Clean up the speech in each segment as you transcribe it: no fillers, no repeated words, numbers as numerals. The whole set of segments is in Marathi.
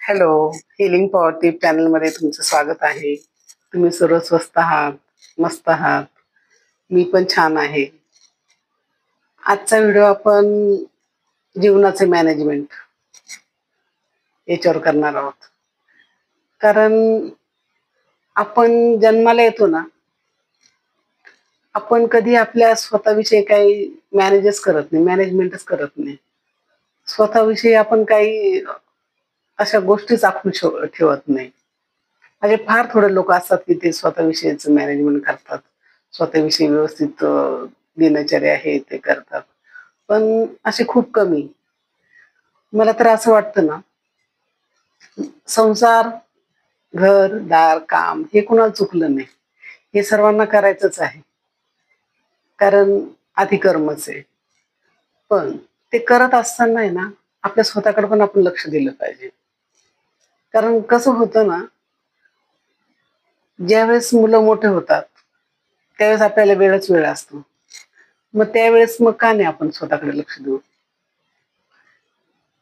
Hello. Healing power tip channel मध्ये तुमचं स्वागत आहे. तुम्ही सर्व स्वस्त आहात, मस्त आहात. मी पण छान आहे. आजचा व्हिडिओ आपण जीवनाचे मॅनेजमेंट याच्यावर करणार आहोत. कारण आपण जन्माला येतो ना, आपण कधी आपल्या स्वतःविषयी काही मॅनेजमेंटच करत नाही. स्वतःविषयी आपण काही अशा गोष्टीच आपण ठेवत नाही. म्हणजे फार थोडे लोक असतात की ते स्वतःविषयीच मॅनेजमेंट करतात. स्वतःविषयी व्यवस्थित दिनचर्या आहे ते करतात. पण असे खूप कमी. मला तर असं वाटतं ना, संसार, घर, दार, काम हे कुणाला चुकलं नाही. हे सर्वांना करायचंच आहे. कारण आधी कर्मच आहे. पण ते करत असताना आहे ना, आपल्या स्वतःकडे पण आपण लक्ष दिलं पाहिजे. कारण कसं होतं ना, ज्यावेळेस मुलं मोठे होतात, त्यावेळेस आपल्याला वेळ असतो. मग त्यावेळेस मग का नाही आपण स्वतःकडे लक्ष देऊ?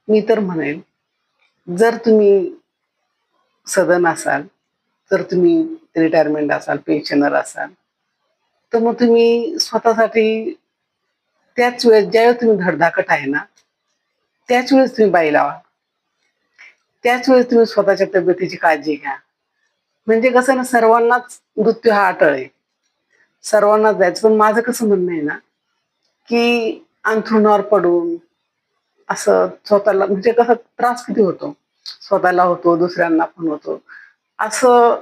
मी तर म्हणेल, जर तुम्ही सदन असाल, जर तुम्ही रिटायरमेंट असाल, पेन्शनर असाल, तर मग तुम्ही स्वतःसाठी त्याच वेळेस ज्यावेळेस तुम्ही धडधाकट आहे ना, त्याच वेळेस तुम्ही बाई लावा. त्याच वेळेस तुम्ही स्वतःच्या तब्येतीची काळजी घ्या. म्हणजे कसं ना, सर्वांनाच मृत्यू हा अटळ आहे. सर्वांनाच जायचं. पण माझं कसं म्हणणं आहे ना, की अंथरुणावर पडून असं स्वतःला म्हणजे कसा त्रास किती होतो. स्वतःला होतो, दुसऱ्यांना पण होतो. असं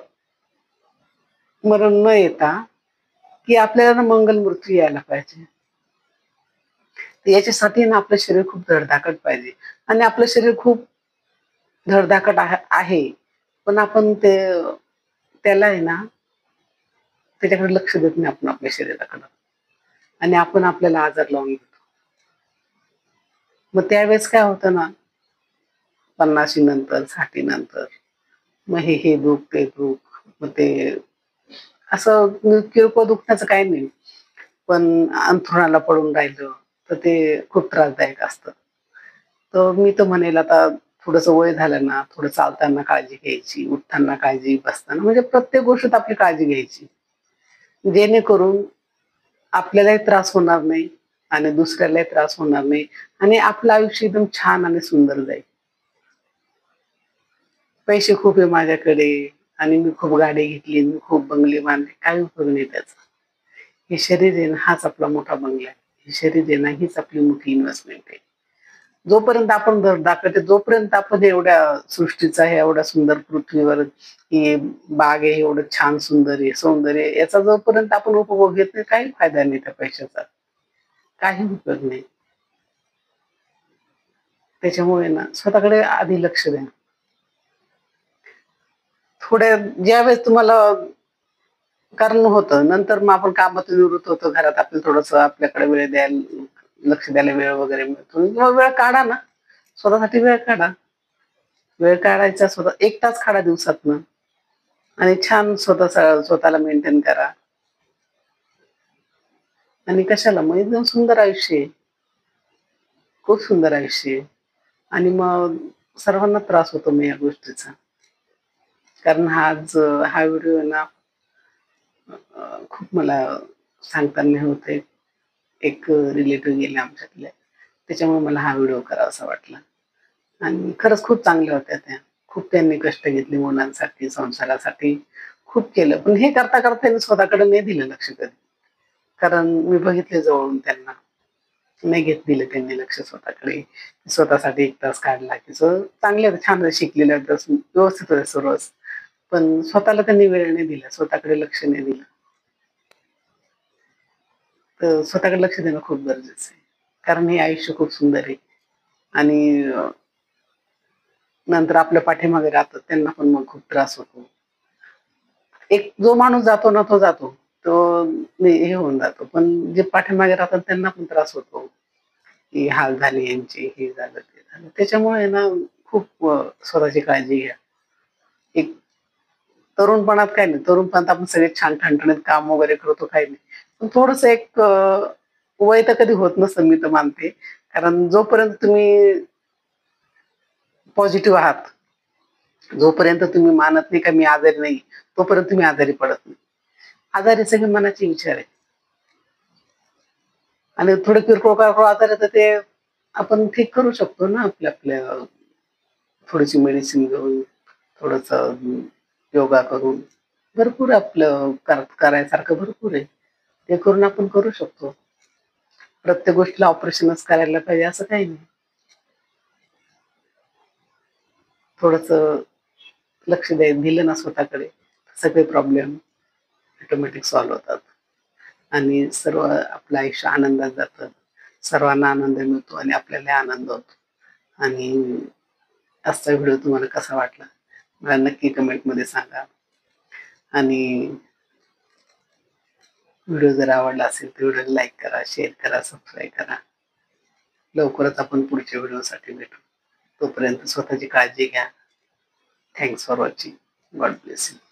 मरण न येता, की आपल्याला ना मंगल मृत्यू यायला पाहिजे. तर याच्यासाठी ना आपलं शरीर खूप धडधाकट पाहिजे. आणि आपलं शरीर खूप धडधाकट आहे. पण आपण त्याला आहे ना, त्याच्याकडे लक्ष देत नाही आपण आपल्या शरीराकडं. आणि आपण आपल्याला आजार लावून घेतो. मग त्यावेळेस काय होतं ना, 50शी नंतर, 60 नंतर मग हे दुःख, ते दुःख, मग ते असं किरकोळ दुखण्याचं काही नाही. पण अंथरुणाला पडून राहिलं, तर ते खूप त्रासदायक असतं. तर मी तर म्हणेल आता थोडंसं वय झालं ना, थोडं चालताना काळजी घ्यायची, उठताना काळजी, बसताना म्हणजे प्रत्येक गोष्टीत आपली काळजी घ्यायची. जेणेकरून आपल्यालाही त्रास होणार नाही आणि दुसऱ्यालाही त्रास होणार नाही आणि आपलं आयुष्य एकदम छान आणि सुंदर जाईल. पैसे खूप आहे माझ्याकडे आणि मी खूप गाडी घेतली, मी खूप बंगले बांधले, काही उपयोग नाही त्याचा. हे शरीर आहे ना, हाच आपला मोठा बंगला आहे. हे शरीर आहे ना, हीच आपली मोठी इन्व्हेस्टमेंट आहे. जोपर्यंत आपण दाखवते, जोपर्यंत आपण एवढ्या सृष्टीचा आहे, एवढ्या सुंदर पृथ्वीवर ही बाग आहे, एवढं छान सुंदर आहे, सौंदर्य आहे, याचा जोपर्यंत आपण उपभोग घेत नाही, काही फायदा नाही त्या पैशाचा. काही उपयोग नाही. त्याच्यामुळे ना स्वतःकडे आधी लक्ष द्या. थोड्या ज्यावेळेस तुम्हाला कारण होतं, नंतर मग आपण कामातून निवृत्त होतो, घरात आपल्याला थोडंसं आपल्याकडे वेळ द्यायला, लक्ष द्यायला वेळ वगैरे मिळतो. किंवा वेळ काढा ना, स्वतःसाठी वेळ काढा. वेळ काढायचा स्वतः 1 तास काढा दिवसातनं आणि छान स्वतःला मेंटेन करा. आणि कशाला मग एकदम सुंदर आयुष्य आहे. खूप सुंदर आयुष्य आहे. आणि मग सर्वांना त्रास होतो मग या गोष्टीचा. कारण हा व्हिडिओ आहे ना, खूप मला सांगताना हे होतंय. एक रिलेटिव्ह गेले आमच्यातले. त्याच्यामुळे मला हा व्हिडिओ करावासा वाटला. आणि खरंच खूप चांगल्या होत्या त्या. खूप त्यांनी कष्ट घेतले मुलांसाठी, संसारासाठी खूप केलं. पण हे करता त्यांनी स्वतःकडे नाही दिलं लक्ष कधी. कारण मी बघितले जवळून त्यांना. नाही दिलं त्यांनी लक्ष स्वतःकडे. स्वतःसाठी 1 तास काढला की चांगले होते, छान शिकलेले होते, व्यवस्थित होते सर्वच. पण स्वतःला त्यांनी वेळ नाही दिला, स्वतःकडे लक्ष नाही दिलं. तर स्वतःकडे लक्ष देणं खूप गरजेचं आहे. कारण हे आयुष्य खूप सुंदर आहे. आणि नंतर आपल्या पाठीमागे राहतात त्यांना पण मग खूप त्रास होतो. एक जो माणूस जातो ना तो जातो. तो हे होऊन जातो. पण जे पाठीमागे राहतात त्यांना पण त्रास होतो. की हाल झाले यांचे, हे झालं, ते झालं. त्याच्यामुळे ना खूप स्वतःची काळजी घ्या. एक तरुणपणात काही नाही. तरुणपणात आपण सगळे छान ठणठणीत काम वगैरे करतो, काही नाही. पण थोडंसं एक वय तर कधी होत नसतं मी तर मानते. कारण जोपर्यंत तुम्ही पॉझिटिव्ह आहात, जोपर्यंत तुम्ही मानत नाही का मी आजारी नाही, तोपर्यंत तुम्ही आजारी पडत नाही. आजारी सगळे मनाचे विचार आहे. आणि थोडे किरकोळ कारकोळ आजार आहे तर ते आपण ठीक करू शकतो ना आपल्या थोडीशी मेडिसिन घेऊन, थोडंसं योगा करून. भरपूर आपलं करायसारखं भरपूर आहे. ते करून आपण करू शकतो. प्रत्येक गोष्टीला ऑपरेशनच करायला पाहिजे असं काही नाही. थोडंसं लक्ष दिलं ना स्वतःकडे, सगळे प्रॉब्लेम ऑटोमॅटिक सॉल्व्ह होतात आणि सर्व आपलं आयुष्य आनंदात जातं. सर्वांना आनंद मिळतो आणि आपल्याला आनंद होतो. आणि आजचा व्हिडिओ तुम्हाला कसा वाटला? मला नक्की कमेंटमध्ये सांगा. आणि व्हिडिओ जर आवडला असेल तर व्हिडिओला लाईक करा, शेअर करा, सबस्क्राईब करा. लवकरच आपण पुढच्या व्हिडिओसाठी भेटू. तोपर्यंत स्वतःची काळजी घ्या. Thanks for watching. God bless you.